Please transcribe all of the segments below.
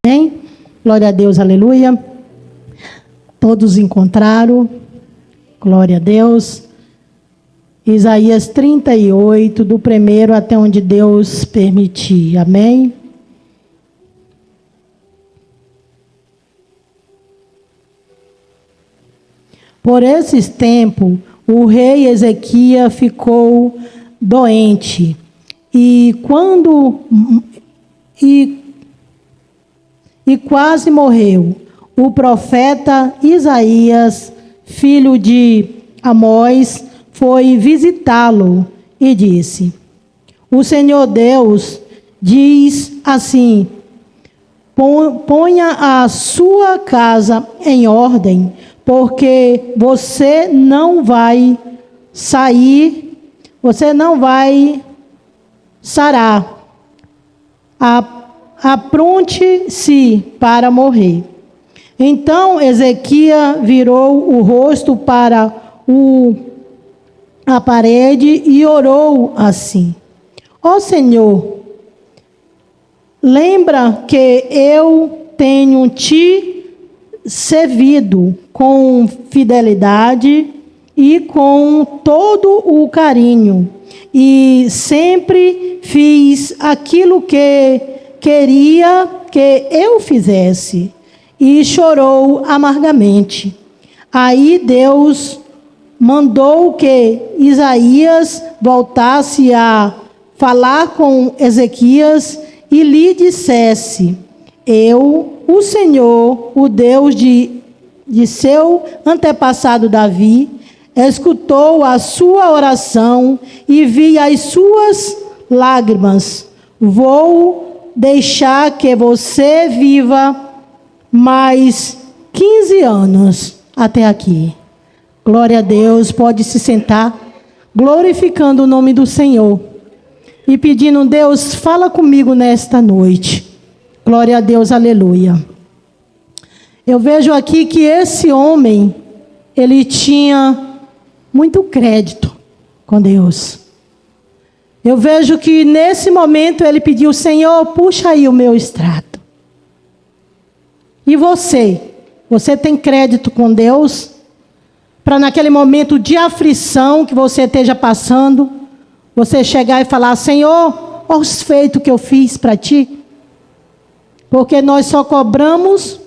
Amém? Glória a Deus, aleluia. Todos encontraram. Glória a Deus. Isaías 38, do primeiro até onde Deus permitir. Amém? Por esses tempos, o rei Ezequias ficou doente. E quase morreu. O profeta Isaías, filho de Amós, foi visitá-lo e disse: o Senhor Deus diz assim: ponha a sua casa em ordem, porque você não vai sair, você não vai sarar. Apronte-se para morrer. Então Ezequias virou o rosto para a parede e orou assim: ó Senhor, lembra que eu tenho te servido com fidelidade e com todo o carinho, e sempre fiz aquilo que queria que eu fizesse. E chorou amargamente. Aí Deus mandou que Isaías voltasse a falar com Ezequias e lhe dissesse: eu, o Senhor, o Deus de seu antepassado Davi, escutou a sua oração e vi as suas lágrimas. Vou deixar que você viva mais 15 anos até aqui. Glória a Deus. Pode se sentar, glorificando o nome do Senhor e pedindo: Deus, fala comigo nesta noite. Glória a Deus, aleluia. Eu vejo aqui que esse homem, ele tinha muito crédito com Deus. Eu vejo que nesse momento ele pediu: Senhor, puxa aí o meu extrato. E você tem crédito com Deus? Para naquele momento de aflição que você esteja passando, você chegar e falar: Senhor, olha os feitos que eu fiz para ti. Porque nós só cobramos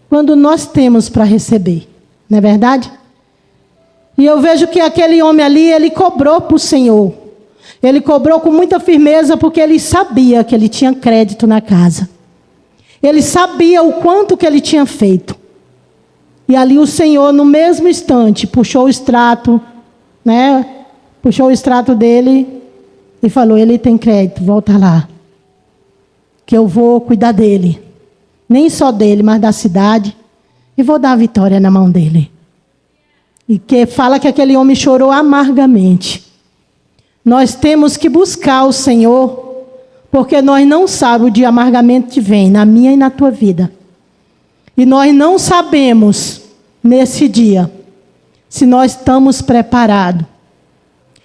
quando nós temos para receber. Não é verdade? E eu vejo que aquele homem ali, ele cobrou para o Senhor. Ele cobrou com muita firmeza, porque ele sabia que ele tinha crédito na casa. Ele sabia o quanto que ele tinha feito. E ali o Senhor, no mesmo instante, puxou o extrato, né? Puxou o extrato dele e falou: ele tem crédito, volta lá. Que eu vou cuidar dele. Nem só dele, mas da cidade. E vou dar a vitória na mão dele. E que fala que aquele homem chorou amargamente. Nós temos que buscar o Senhor, porque nós não sabemos o dia amargamente que vem na minha e na tua vida. E nós não sabemos, nesse dia, se nós estamos preparados.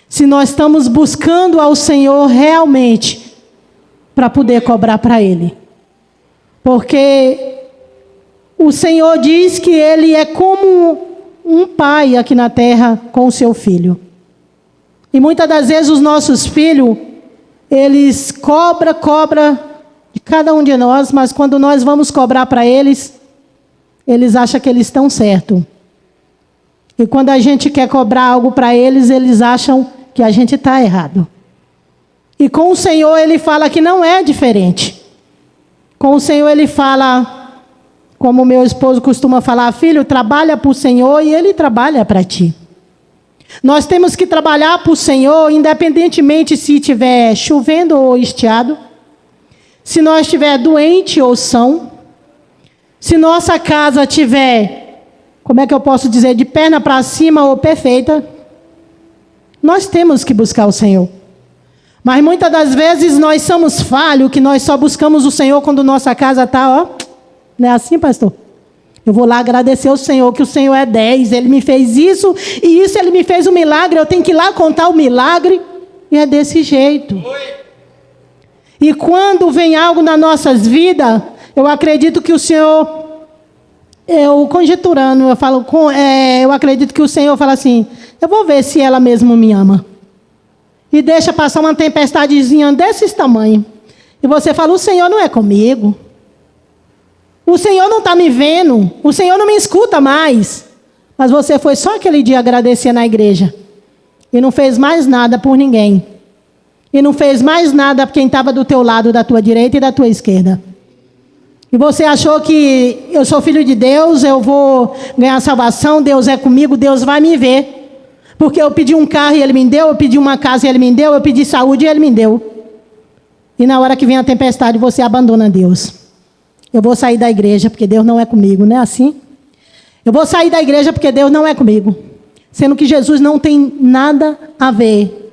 Se nós estamos buscando ao Senhor realmente, para poder cobrar para Ele. Porque o Senhor diz que Ele é como um pai aqui na terra com o seu filho. E muitas das vezes os nossos filhos, eles cobram de cada um de nós, mas quando nós vamos cobrar para eles acham que eles estão certos. E quando a gente quer cobrar algo para eles acham que a gente está errado. E com o Senhor Ele fala que não é diferente. Com o Senhor Ele fala, como meu esposo costuma falar: filho, trabalha para o Senhor e Ele trabalha para ti. Nós temos que trabalhar para o Senhor, independentemente se estiver chovendo ou estiado, se nós estiver doente ou são, se nossa casa estiver, como é que eu posso dizer, de perna para cima ou perfeita, nós temos que buscar o Senhor. Mas muitas das vezes nós somos falhos, que nós só buscamos o Senhor quando nossa casa está, ó, não é assim, pastor? Eu vou lá agradecer ao Senhor, que o Senhor é 10, Ele me fez isso, e isso Ele me fez um milagre, eu tenho que ir lá contar o milagre, e é desse jeito. E quando vem algo nas nossas vidas, eu acredito que o Senhor, eu conjecturando, eu acredito que o Senhor fala assim, eu vou ver se ela mesmo me ama. E deixa passar uma tempestadezinha desse tamanho. E você fala, o Senhor não é comigo. O Senhor não está me vendo. O Senhor não me escuta mais. Mas você foi só aquele dia agradecer na igreja. E não fez mais nada por ninguém. E não fez mais nada por quem estava do teu lado, da tua direita e da tua esquerda. E você achou que eu sou filho de Deus, eu vou ganhar salvação, Deus é comigo, Deus vai me ver. Porque eu pedi um carro e Ele me deu, eu pedi uma casa e Ele me deu, eu pedi saúde e Ele me deu. E na hora que vem a tempestade, você abandona Deus. Eu vou sair da igreja porque Deus não é comigo, não é assim? Eu vou sair da igreja porque Deus não é comigo. Sendo que Jesus não tem nada a ver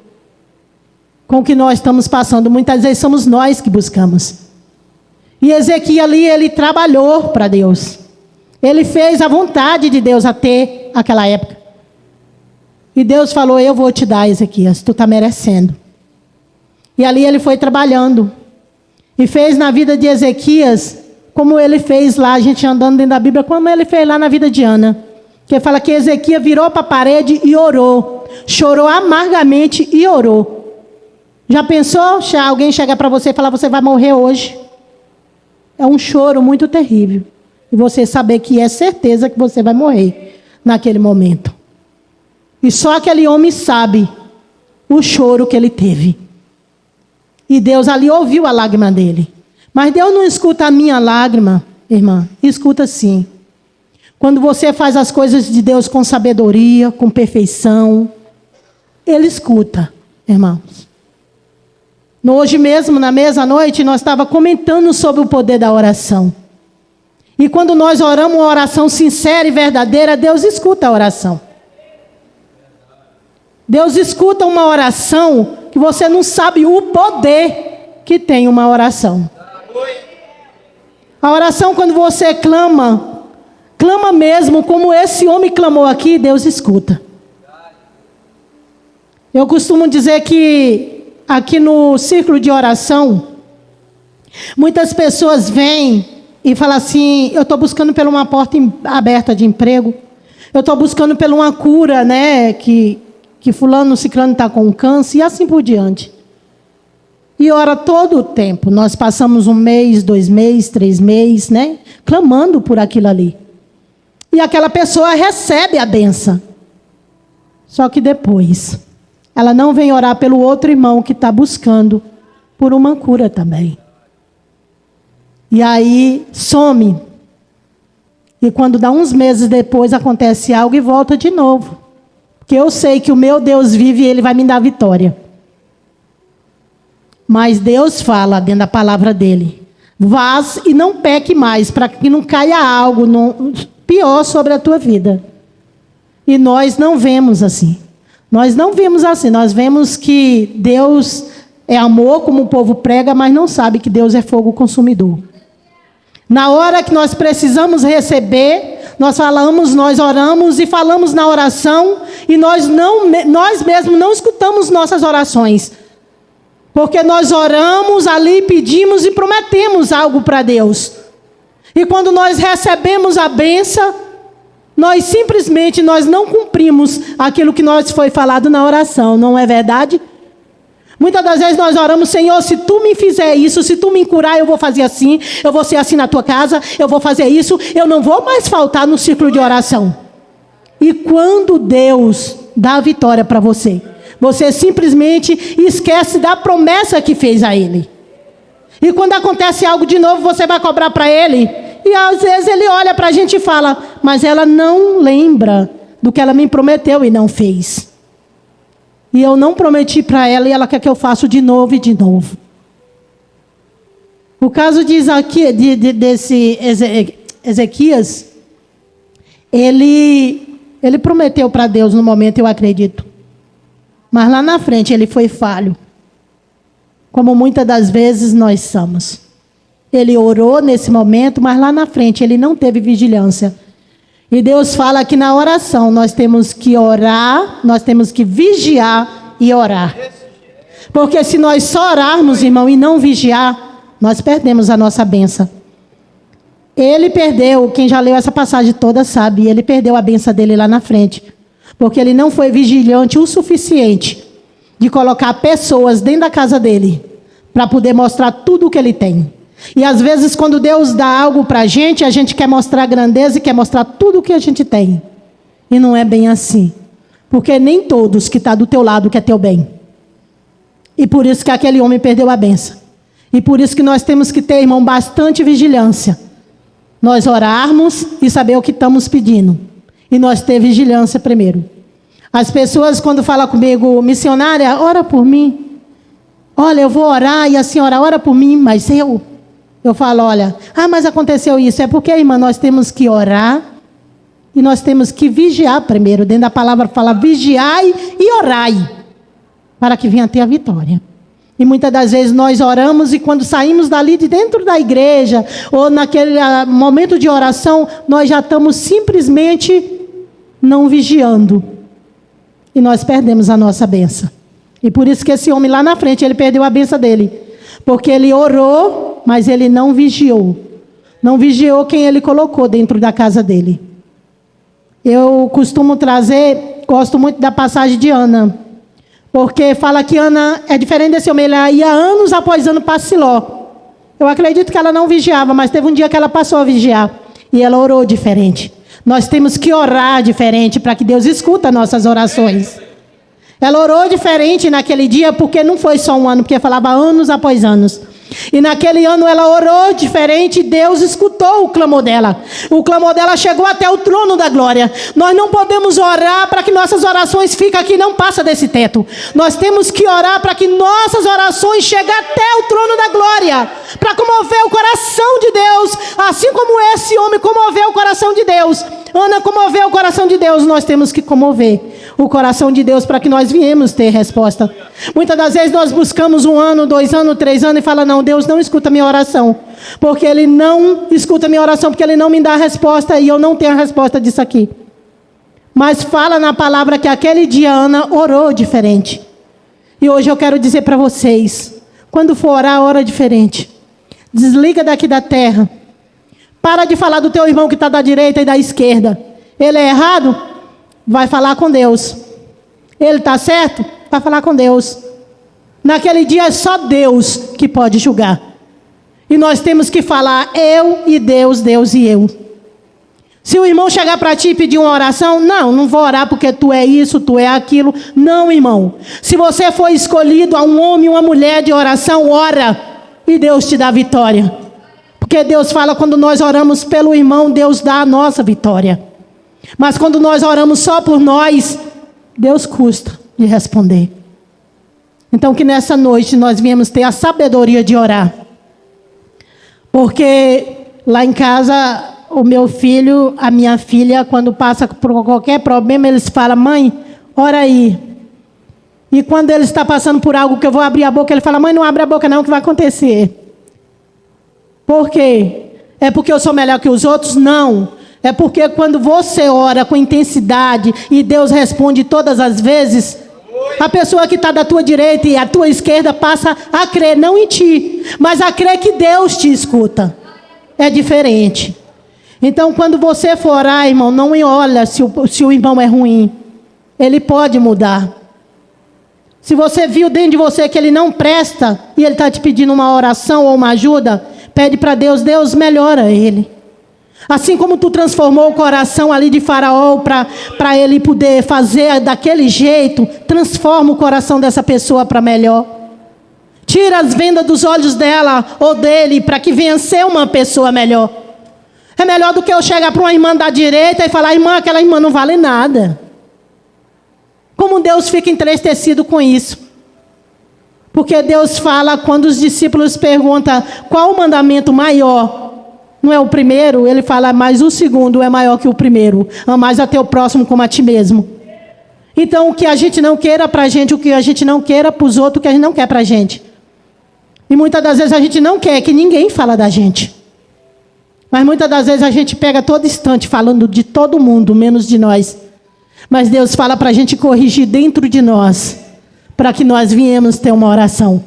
com o que nós estamos passando. Muitas vezes somos nós que buscamos. E Ezequias ali, ele trabalhou para Deus. Ele fez a vontade de Deus até aquela época. E Deus falou, eu vou te dar, Ezequias, tu está merecendo. E ali ele foi trabalhando. E fez na vida de Ezequias, como ele fez lá, a gente andando dentro da Bíblia, como ele fez lá na vida de Ana. Que fala que Ezequias virou para a parede e orou. Chorou amargamente e orou. Já pensou? Alguém chega para você e fala, você vai morrer hoje. É um choro muito terrível. E você saber que é certeza que você vai morrer naquele momento. E só aquele homem sabe o choro que ele teve. E Deus ali ouviu a lágrima dele. Mas Deus não escuta a minha lágrima, irmã. Escuta sim. Quando você faz as coisas de Deus com sabedoria, com perfeição, Ele escuta, irmãos. Hoje mesmo, na mesa à noite, nós estávamos comentando sobre o poder da oração. E quando nós oramos uma oração sincera e verdadeira, Deus escuta a oração. Deus escuta uma oração que você não sabe o poder que tem uma oração. A oração, quando você clama mesmo, como esse homem clamou aqui, Deus escuta. Eu costumo dizer que aqui no círculo de oração, muitas pessoas vêm e falam assim, eu estou buscando por uma porta aberta de emprego, eu estou buscando por uma cura, né, que fulano, ciclano está com câncer, e assim por diante. E ora todo o tempo. Nós passamos 1 mês, 2 meses, 3 meses, né? Clamando por aquilo ali. E aquela pessoa recebe a benção. Só que depois, ela não vem orar pelo outro irmão que está buscando por uma cura também. E aí, some. E quando dá uns meses depois, acontece algo e volta de novo. Porque eu sei que o meu Deus vive e Ele vai me dar vitória. Mas Deus fala dentro da palavra dEle. Vás e não peque mais, para que não caia algo pior sobre a tua vida. E nós não vemos assim. Nós não vemos assim. Nós vemos que Deus é amor, como o povo prega, mas não sabe que Deus é fogo consumidor. Na hora que nós precisamos receber, nós falamos, nós oramos e falamos na oração, e nós mesmos não escutamos nossas orações. Porque nós oramos ali, pedimos e prometemos algo para Deus. E quando nós recebemos a bênção, nós simplesmente não cumprimos aquilo que nós foi falado na oração, não é verdade? Muitas das vezes nós oramos, Senhor, se tu me fizer isso, se tu me curar, eu vou fazer assim, eu vou ser assim na tua casa, eu vou fazer isso, eu não vou mais faltar no círculo de oração. E quando Deus dá a vitória para você, você simplesmente esquece da promessa que fez a Ele. E quando acontece algo de novo, você vai cobrar para Ele. E às vezes Ele olha para a gente e fala, mas ela não lembra do que ela me prometeu e não fez. E eu não prometi para ela e ela quer que eu faça de novo e de novo. O caso desse Ezequias, ele prometeu para Deus no momento, eu acredito. Mas lá na frente ele foi falho. Como muitas das vezes nós somos. Ele orou nesse momento, mas lá na frente ele não teve vigilância. E Deus fala que na oração nós temos que orar, nós temos que vigiar e orar. Porque se nós só orarmos, irmão, e não vigiar, nós perdemos a nossa bênção. Ele perdeu, quem já leu essa passagem toda sabe, ele perdeu a bênção dele lá na frente. Porque ele não foi vigilante o suficiente de colocar pessoas dentro da casa dele para poder mostrar tudo o que ele tem. E às vezes quando Deus dá algo para a gente quer mostrar a grandeza e quer mostrar tudo o que a gente tem. E não é bem assim. Porque nem todos que estão do teu lado quer teu bem. E por isso que aquele homem perdeu a bênção. E por isso que nós temos que ter, irmão, bastante vigilância. Nós orarmos e saber o que estamos pedindo. E nós ter vigilância primeiro. As pessoas quando falam comigo, missionária, ora por mim. Olha, eu vou orar e a senhora ora por mim, mas eu falo, olha, mas aconteceu isso. É porque, irmã, nós temos que orar e nós temos que vigiar primeiro. Dentro da palavra fala vigiai e orai, para que venha ter a vitória. E muitas das vezes nós oramos e quando saímos dali de dentro da igreja, ou naquele momento de oração, nós já estamos simplesmente não vigiando. E nós perdemos a nossa bênção. E por isso que esse homem lá na frente, ele perdeu a bênção dele. Porque ele orou, mas ele não vigiou. Não vigiou quem ele colocou dentro da casa dele. Eu costumo trazer, gosto muito da passagem de Ana. Porque fala que Ana é diferente desse homem. Ela ia anos após ano para Siló. Eu acredito que ela não vigiava, mas teve um dia que ela passou a vigiar. E ela orou diferente. Nós temos que orar diferente para que Deus escuta nossas orações. Ela orou diferente naquele dia porque não foi só um ano, porque falava anos após anos. E naquele ano ela orou diferente e Deus escutou o clamor dela. O clamor dela chegou até o trono da glória. Nós não podemos orar para que nossas orações fiquem aqui e não passem desse teto. Nós temos que orar para que nossas orações cheguem até o trono da glória. Para comover o coração de Deus. Assim como esse homem comoveu o coração de Deus. Ana comoveu o coração de Deus. Nós temos que comover o coração de Deus para que nós viemos ter resposta. Muitas das vezes nós buscamos 1 ano, 2 anos, 3 anos e fala, não, Deus não escuta a minha oração. Porque Ele não escuta a minha oração, porque Ele não me dá a resposta e eu não tenho a resposta disso aqui. Mas fala na palavra que aquele dia Ana orou diferente. E hoje eu quero dizer para vocês, quando for orar, ora diferente. Desliga daqui da terra. Para de falar do teu irmão que está da direita e da esquerda. Ele é errado? Vai falar com Deus. Ele está certo? Vai falar com Deus. Naquele dia é só Deus que pode julgar. E nós temos que falar eu e Deus, Deus e eu. Se o irmão chegar para ti e pedir uma oração, não vou orar porque tu é isso, tu é aquilo. Não, irmão. Se você foi escolhido a um homem e uma mulher de oração, ora e Deus te dá vitória. Porque Deus fala, quando nós oramos pelo irmão, Deus dá a nossa vitória. Mas quando nós oramos só por nós, Deus custa de responder. Então que nessa noite nós viemos ter a sabedoria de orar. Porque lá em casa, o meu filho, a minha filha, quando passa por qualquer problema, eles falam, mãe, ora aí. E quando ele está passando por algo que eu vou abrir a boca, ele fala, mãe, não abre a boca não, o que vai acontecer? Por quê? É porque eu sou melhor que os outros? Não. É porque quando você ora com intensidade e Deus responde todas as vezes, a pessoa que está da tua direita e a tua esquerda passa a crer, não em ti, mas a crer que Deus te escuta. É diferente. Então, quando você for orar, irmão, não olha se o irmão é ruim. Ele pode mudar. Se você viu dentro de você que ele não presta e ele está te pedindo uma oração ou uma ajuda, pede para Deus, Deus melhora ele. Assim como tu transformou o coração ali de Faraó para ele poder fazer daquele jeito, transforma o coração dessa pessoa para melhor. Tira as vendas dos olhos dela ou dele para que venha ser uma pessoa melhor. É melhor do que eu chegar para uma irmã da direita e falar, irmã, aquela irmã não vale nada. Como Deus fica entristecido com isso? Porque Deus fala, quando os discípulos perguntam qual o mandamento maior, não é o primeiro, ele fala, mas o segundo é maior que o primeiro. Amar a teu próximo como a ti mesmo. Então, o que a gente não queira para a gente, o que a gente não queira para os outros, o que a gente não quer para a gente. E muitas das vezes a gente não quer que ninguém fala da gente. Mas muitas das vezes a gente pega todo instante falando de todo mundo, menos de nós. Mas Deus fala para a gente corrigir dentro de nós, para que nós viemos ter uma oração.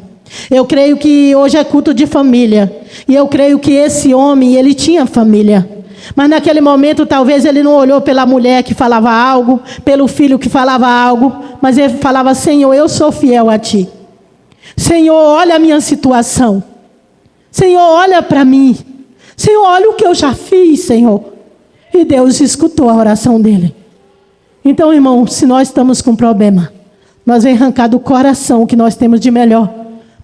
Eu creio que hoje é culto de família. E eu creio que esse homem, ele tinha família. Mas naquele momento, talvez ele não olhou pela mulher que falava algo, pelo filho que falava algo, mas ele falava: Senhor, eu sou fiel a Ti. Senhor, olha a minha situação. Senhor, olha para mim. Senhor, olha o que eu já fiz, Senhor. E Deus escutou a oração dele. Então, irmão, se nós estamos com problema, nós vamos arrancar do coração o que nós temos de melhor,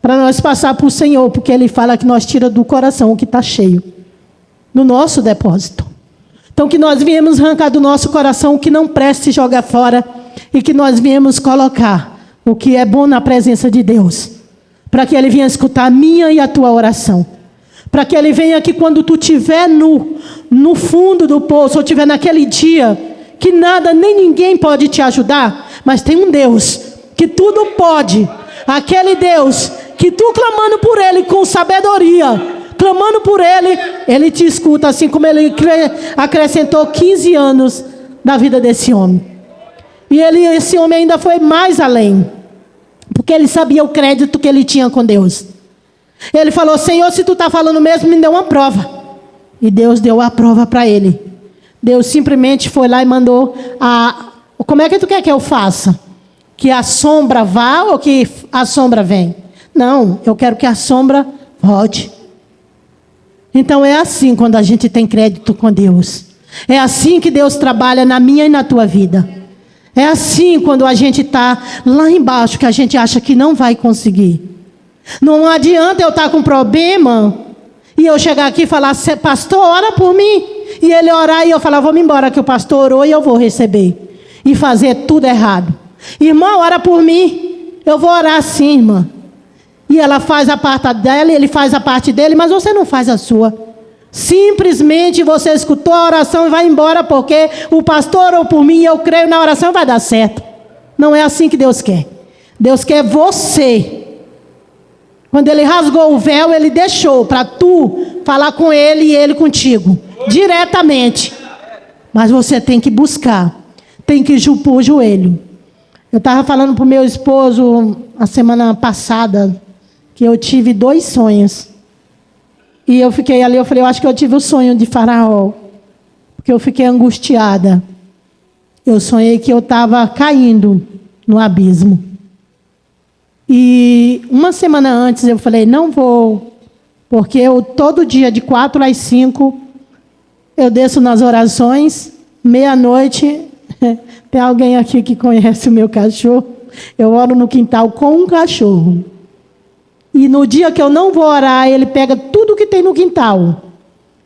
para nós passar para o Senhor, porque Ele fala que nós tira do coração o que está cheio, no nosso depósito. Então, que nós viemos arrancar do nosso coração o que não presta e jogar fora, e que nós viemos colocar o que é bom na presença de Deus, para que Ele venha escutar a minha e a tua oração. Para que Ele venha que quando tu estiver no fundo do poço, ou estiver naquele dia, que nada nem ninguém pode te ajudar, mas tem um Deus que tudo pode. Aquele Deus que tu clamando por Ele com sabedoria, clamando por Ele, Ele te escuta, assim como Ele acrescentou 15 anos na vida desse homem. E esse homem ainda foi mais além, porque ele sabia o crédito que ele tinha com Deus. Ele falou: Senhor, se tu está falando mesmo, me dê uma prova. E Deus deu a prova para ele. Deus simplesmente foi lá e mandou como é que tu quer que eu faça? Que a sombra vá ou que a sombra vem? Não, eu quero que a sombra volte. Então é assim quando a gente tem crédito com Deus. É assim que Deus trabalha na minha e na tua vida. É assim quando a gente está lá embaixo, que a gente acha que não vai conseguir. Não adianta eu estar com problema e eu chegar aqui e falar: pastor, ora por mim. E ele orar e eu falar: vamos embora que o pastor orou e eu vou receber. E fazer tudo errado. Irmã, ora por mim. Eu vou orar sim, irmã. E ela faz a parte dela, ele faz a parte dele, mas você não faz a sua. Simplesmente você escutou a oração e vai embora porque o pastor orou por mim e eu creio na oração e vai dar certo. Não é assim que Deus quer. Deus quer você. Quando Ele rasgou o véu, Ele deixou para tu falar com Ele e Ele contigo, diretamente. Mas você tem que buscar, tem que pôr o joelho. Eu estava falando para o meu esposo, a semana passada, que eu tive 2 sonhos. E eu fiquei ali, eu falei: eu acho que eu tive o sonho de Faraó, porque eu fiquei angustiada. Eu sonhei que eu estava caindo no abismo. E uma semana antes eu falei: não vou, porque eu todo dia de 4 às 5 eu desço nas orações, meia-noite, tem alguém aqui que conhece o meu cachorro, eu oro no quintal com um cachorro. E no dia que eu não vou orar, ele pega tudo que tem no quintal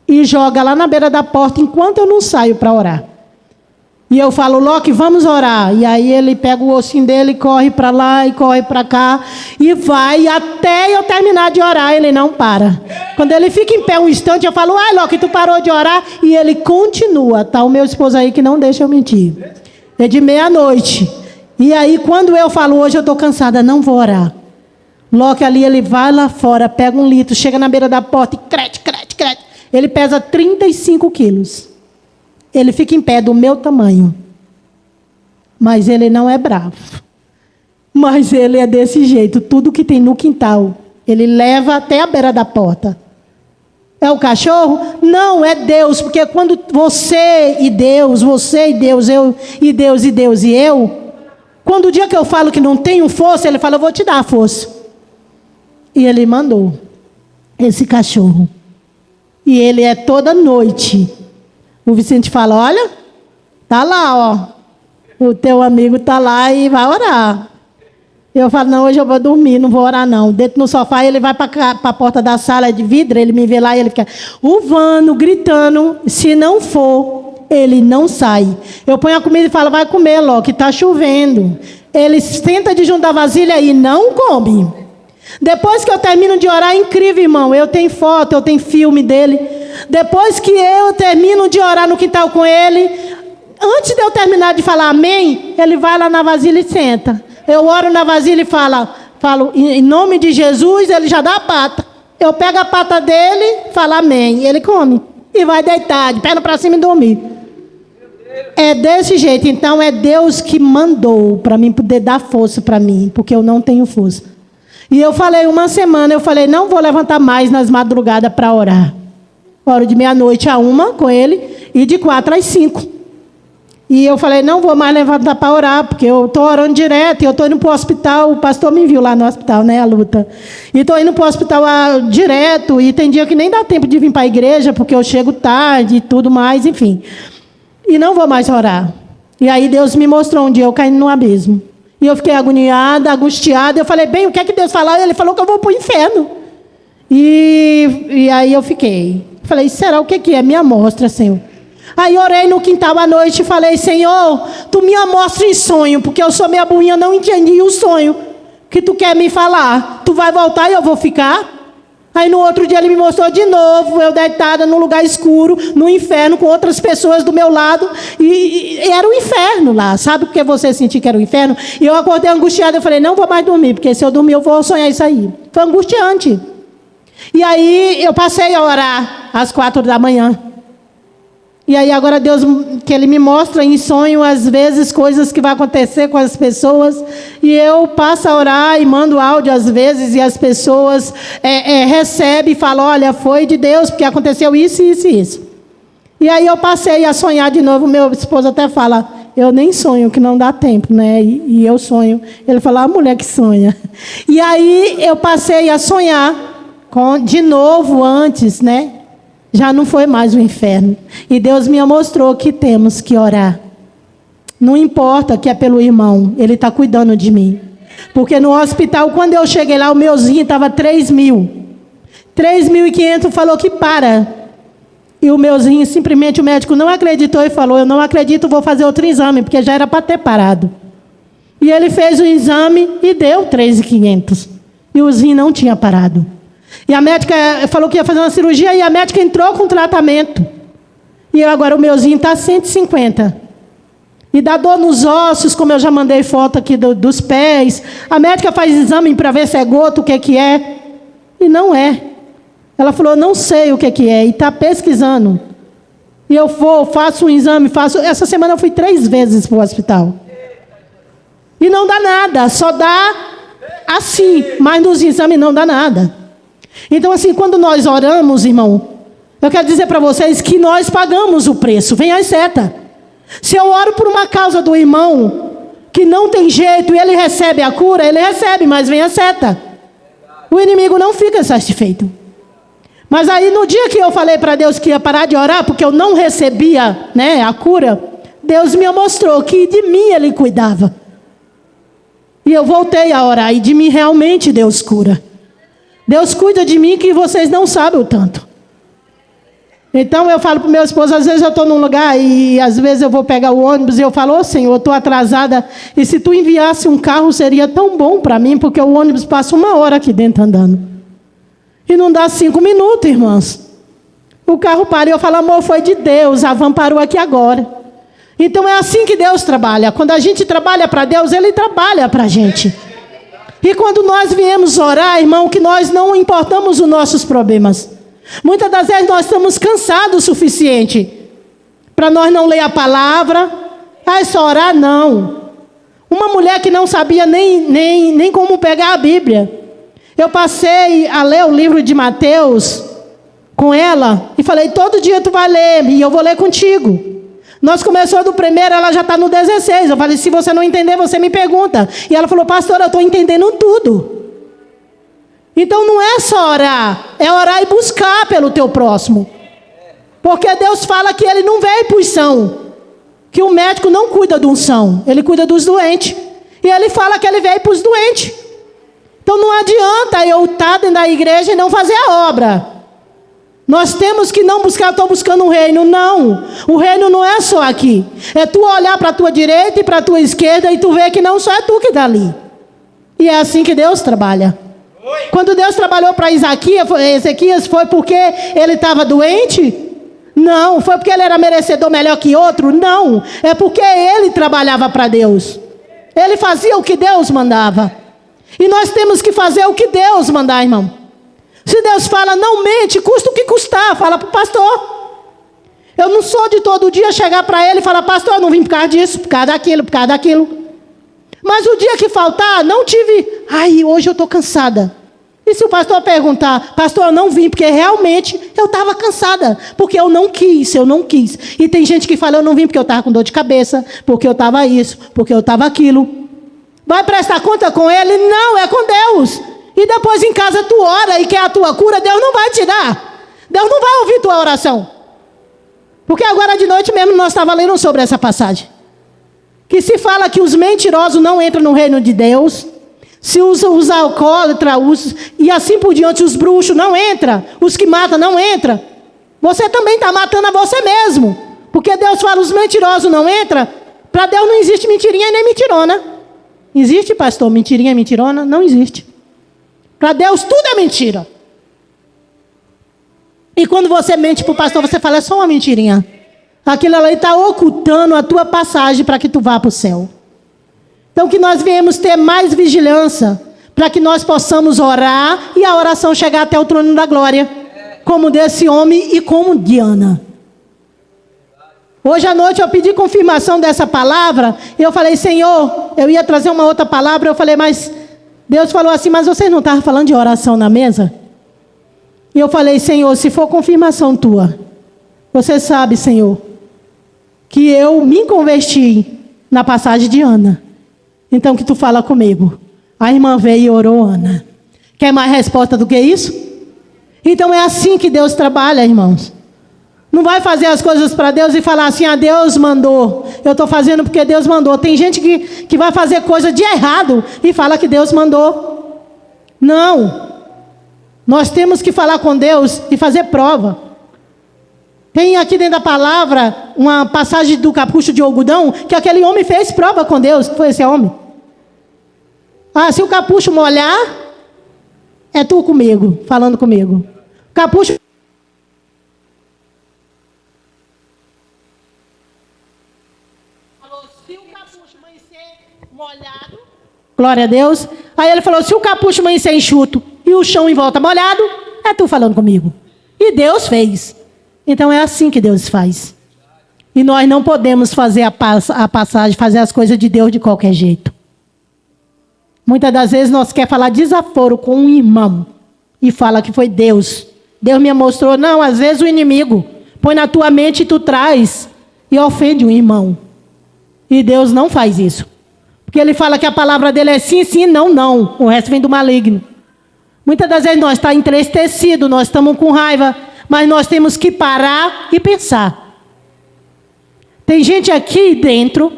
e joga lá na beira da porta enquanto eu não saio para orar. E eu falo: Loki, vamos orar. E aí ele pega o ossinho dele, corre para lá e corre para cá. E vai até eu terminar de orar. Ele não para. Quando ele fica em pé um instante, eu falo: ai, Loki, tu parou de orar? E ele continua. Tá o meu esposo aí que não deixa eu mentir. É de meia-noite. E aí quando eu falo: hoje eu estou cansada, não vou orar. Loki ali, ele vai lá fora, pega 1 litro, chega na beira da porta e crete. Ele pesa 35 quilos. Ele fica em pé do meu tamanho. Mas ele não é bravo. Mas ele é desse jeito. Tudo que tem no quintal, ele leva até a beira da porta. É o cachorro? Não, é Deus. Porque quando você e Deus, eu e Deus e eu, quando o dia que eu falo que não tenho força, Ele fala: eu vou te dar a força. E Ele mandou esse cachorro. E ele é toda noite. O Vicente fala: olha, tá lá, ó. O teu amigo tá lá e vai orar. Eu falo: não, hoje eu vou dormir, não vou orar não. Deito no sofá, ele vai para a porta da sala de vidro, ele me vê lá e ele fica urvando, gritando. Se não for, ele não sai. Eu ponho a comida e falo: vai comer, Ló, que tá chovendo. Ele senta de junto da vasilha e não come. Depois que eu termino de orar, é incrível, irmão. Eu tenho foto, eu tenho filme dele. Depois que eu termino de orar no quintal com ele, antes de eu terminar de falar amém, ele vai lá na vasilha e senta. Eu oro na vasilha e falo em nome de Jesus, ele já dá a pata. Eu pego a pata dele, falo amém, e ele come. E vai deitar, de perna para cima e dormir. É desse jeito. Então é Deus que mandou para mim poder dar força para mim, porque eu não tenho força. E eu falei uma semana, não vou levantar mais nas madrugadas para orar. Oro de 12h a 1h com ele e de 4 às 5. E eu falei, não vou mais levantar para orar, porque eu estou orando direto, e eu estou indo para o hospital, o pastor me viu lá no hospital, né, a luta. E estou indo para o hospital direto, e tem dia que nem dá tempo de vir para a igreja, porque eu chego tarde e tudo mais, enfim. E não vou mais orar. E aí Deus me mostrou um dia eu caindo no abismo. E eu fiquei agoniada, angustiada, eu falei, bem, o que é que Deus falou? Ele falou que eu vou para o inferno. E aí eu fiquei. Falei, será o que é? Me amostra, Senhor. Aí orei no quintal à noite e falei, Senhor, Tu me amostra em sonho, porque eu sou meia burrinha, não entendi o sonho que Tu quer me falar. Tu vai voltar e eu vou ficar? Aí no outro dia ele me mostrou de novo, eu deitada num lugar escuro, no inferno, com outras pessoas do meu lado, e era o inferno lá, sabe porque você sentiu que era o inferno? E eu acordei angustiada, eu falei, não vou mais dormir, porque se eu dormir eu vou sonhar isso aí. Foi angustiante. E aí eu passei a orar às 4 da manhã. E aí agora Deus, que Ele me mostra em sonho, às vezes, coisas que vão acontecer com as pessoas. E eu passo a orar e mando áudio às vezes, e as pessoas recebem e falam, olha, foi de Deus, porque aconteceu isso, isso e isso. E aí eu passei a sonhar de novo, meu esposo até fala, eu nem sonho, que não dá tempo, né? E eu sonho. Ele fala, a mulher que sonha. E aí eu passei a sonhar de novo antes, né? Já não foi mais o inferno. E Deus me mostrou que temos que orar. Não importa que é pelo irmão, ele está cuidando de mim. Porque no hospital, quando eu cheguei lá, o meuzinho estava 3.000. 3.500 falou que para. E o meuzinho, simplesmente o médico não acreditou e falou, eu não acredito, vou fazer outro exame, porque já era para ter parado. E ele fez o exame e deu 3.500. E o zinho não tinha parado. E a médica falou que ia fazer uma cirurgia e a médica entrou com tratamento. E agora o meuzinho está 150. E dá dor nos ossos, como eu já mandei foto aqui dos pés. A médica faz exame para ver se é gota, o que é. E não é. Ela falou, não sei o que é. E está pesquisando. E eu faço um exame, Essa semana eu fui 3 vezes para o hospital. E não dá nada, só dá assim. Mas nos exames não dá nada. Então, assim, quando nós oramos, irmão, eu quero dizer para vocês que nós pagamos o preço. Vem as setas. Se eu oro por uma causa do irmão que não tem jeito e ele recebe a cura, ele recebe, mas vem a seta. O inimigo não fica satisfeito. Mas aí, no dia que eu falei para Deus que ia parar de orar, porque eu não recebia, né, a cura, Deus me mostrou que de mim Ele cuidava. E eu voltei a orar, e de mim realmente Deus cura. Deus cuida de mim que vocês não sabem o tanto. Então eu falo para o meu esposo, às vezes eu estou num lugar e às vezes eu vou pegar o ônibus e eu falo, Senhor, eu estou atrasada. E se tu enviasse um carro seria tão bom para mim, porque o ônibus passa 1 hora aqui dentro andando. E não dá 5 minutos, irmãos. O carro para e eu falo, amor, foi de Deus, a van parou aqui agora. Então é assim que Deus trabalha. Quando a gente trabalha para Deus, Ele trabalha para a gente. E quando nós viemos orar, irmão, que nós não importamos os nossos problemas. Muitas das vezes nós estamos cansados o suficiente para nós não ler a palavra. É só orar? Não. Uma mulher que não sabia nem como pegar a Bíblia. Eu passei a ler o livro de Mateus com ela e falei, todo dia tu vai ler e eu vou ler contigo. Nós começamos do primeiro, ela já está no 16. Eu falei, se você não entender, você me pergunta. E ela falou, pastora, eu estou entendendo tudo. Então não é só orar, é orar e buscar pelo teu próximo. Porque Deus fala que Ele não veio para os são. Que o médico não cuida do são, Ele cuida dos doentes. E Ele fala que Ele veio para os doentes. Então não adianta eu estar dentro da igreja e não fazer a obra. Nós temos que não buscar, estou buscando um reino. Não, o reino não é só aqui. É tu olhar para a tua direita e para a tua esquerda e tu ver que não só é tu que está ali. E é assim que Deus trabalha. Quando Deus trabalhou para Ezequias, foi porque ele estava doente? Não. Foi porque ele era merecedor melhor que outro? Não. É porque ele trabalhava para Deus. Ele fazia o que Deus mandava. E nós temos que fazer o que Deus mandar, irmão. Se Deus fala, não mente, custa o que custar, fala para o pastor. Eu não sou de todo dia chegar para ele e falar, pastor, eu não vim por causa disso, por causa daquilo, por causa daquilo. Mas o dia que faltar, não tive... Ai, hoje eu estou cansada. E se o pastor perguntar, pastor, eu não vim porque realmente eu estava cansada. Porque eu não quis. E tem gente que fala, eu não vim porque eu estava com dor de cabeça, porque eu estava isso, porque eu estava aquilo. Vai prestar conta com ele? Não, é com Deus. E depois em casa tu ora e quer a tua cura, Deus não vai te dar. Deus não vai ouvir tua oração. Porque agora de noite mesmo nós estávamos lendo sobre essa passagem. Que se fala que os mentirosos não entram no reino de Deus. Se os alcoólatras, e assim por diante, os bruxos não entram. Os que matam não entram. Você também está matando a você mesmo. Porque Deus fala, os mentirosos não entram. Para Deus não existe mentirinha e nem mentirona. Existe, pastor, mentirinha e mentirona? Não existe. Para Deus tudo é mentira. E quando você mente para o pastor, você fala, é só uma mentirinha. Aquilo ali está ocultando a tua passagem para que tu vá para o céu. Então que nós viemos ter mais vigilância, para que nós possamos orar e a oração chegar até o trono da glória. Como desse homem e como de Ana. Hoje à noite eu pedi confirmação dessa palavra. E eu falei, Senhor, eu ia trazer uma outra palavra. Eu falei, mas Deus falou assim, mas vocês não estavam falando de oração na mesa? E eu falei, Senhor, se for confirmação tua, você sabe, Senhor, que eu me converti na passagem de Ana. Então que tu fala comigo. A irmã veio e orou, Ana. Quer mais resposta do que isso? Então é assim que Deus trabalha, irmãos. Não vai fazer as coisas para Deus e falar assim, Deus mandou. Eu estou fazendo porque Deus mandou. Tem gente que vai fazer coisa de errado e fala que Deus mandou. Não. Nós temos que falar com Deus e fazer prova. Tem aqui dentro da palavra uma passagem do capucho de algodão que aquele homem fez prova com Deus. Foi esse homem. Se o capucho molhar, é tu comigo, falando comigo. Capucho. Falou, se o capucho amanhecer molhado. Glória a Deus. Aí ele falou, se o capucho amanhecer enxuto e o chão em volta molhado, é tu falando comigo. E Deus fez. Então é assim que Deus faz. E nós não podemos fazer a passagem, fazer as coisas de Deus de qualquer jeito. Muitas das vezes nós queremos falar desaforo com um irmão. E fala que foi Deus. Deus me mostrou, não, às vezes o inimigo põe na tua mente e tu traz e ofende um irmão. E Deus não faz isso. Porque ele fala que a palavra dele é sim, sim, não, não. O resto vem do maligno. Muitas das vezes nós estamos entristecidos, nós estamos com raiva. Mas nós temos que parar e pensar. Tem gente aqui dentro,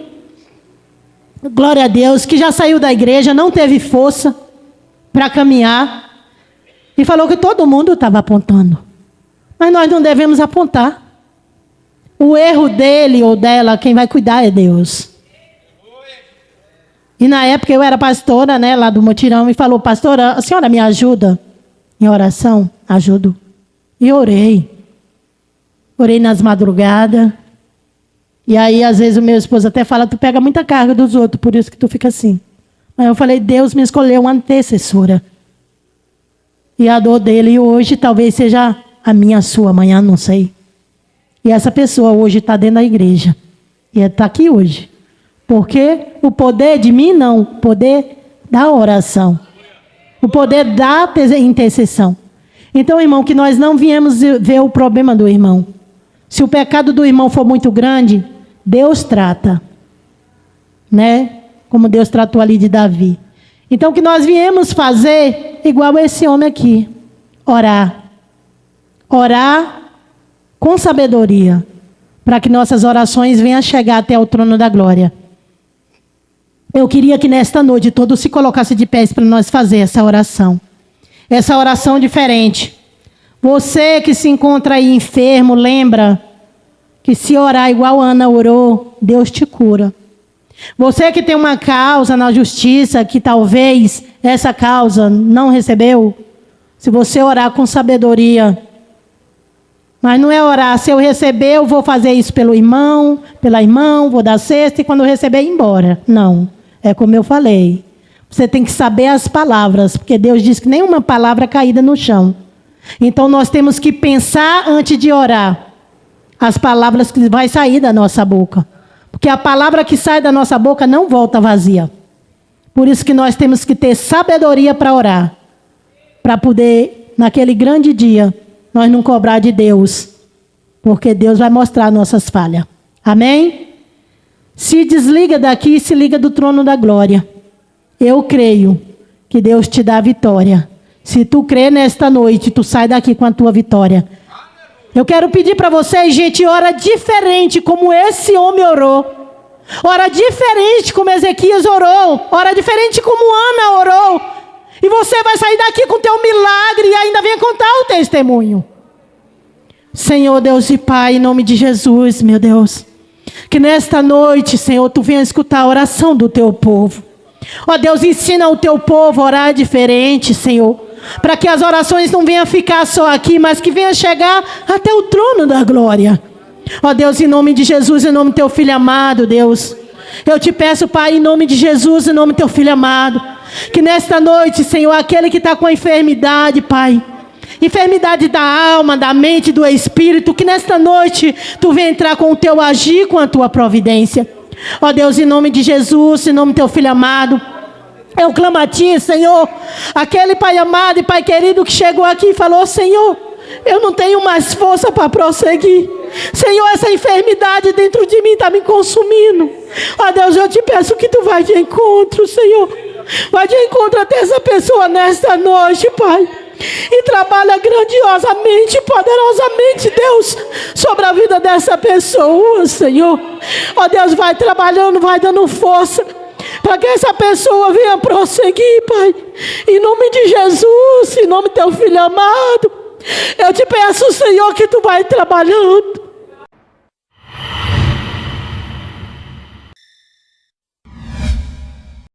glória a Deus, que já saiu da igreja, não teve força para caminhar. E falou que todo mundo estava apontando. Mas nós não devemos apontar. O erro dele ou dela, quem vai cuidar é Deus. E na época eu era pastora, lá do Mutirão, e falou, pastora, a senhora me ajuda em oração? Ajudo. E orei. Orei nas madrugadas. E aí, às vezes, o meu esposo até fala, tu pega muita carga dos outros, por isso que tu fica assim. Mas eu falei, Deus me escolheu uma antecessora. E a dor dele hoje talvez seja a minha, a sua, amanhã, não sei. E essa pessoa hoje está dentro da igreja. E está aqui hoje. Porque o poder de mim, não. O poder da oração. O poder da intercessão. Então, irmão, que nós não viemos ver o problema do irmão. Se o pecado do irmão for muito grande, Deus trata. Como Deus tratou ali de Davi. Então, que nós viemos fazer igual esse homem aqui. Orar. Orar com sabedoria. Para que nossas orações venham chegar até o trono da glória. Eu queria que nesta noite todos se colocassem de pés para nós fazer essa oração. Essa oração diferente. Você que se encontra aí enfermo, lembra que se orar igual a Ana orou, Deus te cura. Você que tem uma causa na justiça, que talvez essa causa não recebeu, se você orar com sabedoria, mas não é orar, se eu receber, eu vou fazer isso pelo irmão, pela irmã, vou dar cesta e quando eu receber, ir embora. Não, é como eu falei. Você tem que saber as palavras, porque Deus diz que nenhuma palavra é caída no chão. Então nós temos que pensar antes de orar as palavras que vai sair da nossa boca. Porque a palavra que sai da nossa boca não volta vazia. Por isso que nós temos que ter sabedoria para orar. Para poder, naquele grande dia, nós não cobrar de Deus. Porque Deus vai mostrar nossas falhas. Amém? Se desliga daqui e se liga do trono da glória. Eu creio que Deus te dá a vitória. Se tu crê nesta noite, tu sai daqui com a tua vitória. Eu quero pedir para vocês, gente, ora diferente como esse homem orou. Ora diferente como Ezequias orou. Ora diferente como Ana orou. E você vai sair daqui com o teu milagre e ainda vem contar o testemunho. Senhor Deus e Pai, em nome de Jesus, meu Deus. Que nesta noite, Senhor, tu venha escutar a oração do teu povo. Ó Deus, ensina o teu povo a orar diferente, Senhor. Para que as orações não venham ficar só aqui, mas que venham chegar até o trono da glória. Ó Deus, em nome de Jesus, em nome do teu filho amado, Deus. Eu te peço, Pai, em nome de Jesus, em nome do teu filho amado. Que nesta noite, Senhor, aquele que está com a enfermidade, Pai. Enfermidade da alma, da mente, do espírito. Que nesta noite, tu venha entrar com o teu agir, com a tua providência. Ó Deus, em nome de Jesus, em nome do teu filho amado. Eu clamo a ti, Senhor. Aquele Pai amado e Pai querido que chegou aqui e falou: Senhor, eu não tenho mais força para prosseguir. Senhor, essa enfermidade dentro de mim está me consumindo. Ó Deus, eu te peço que tu vai de encontro, Senhor. Vai de encontro até essa pessoa nesta noite, Pai. E trabalha grandiosamente, poderosamente, Deus, sobre a vida dessa pessoa, Senhor. Ó Deus, vai trabalhando, vai dando força para que essa pessoa venha prosseguir, Pai. Em nome de Jesus, em nome do teu filho amado, eu te peço, Senhor, que tu vai trabalhando.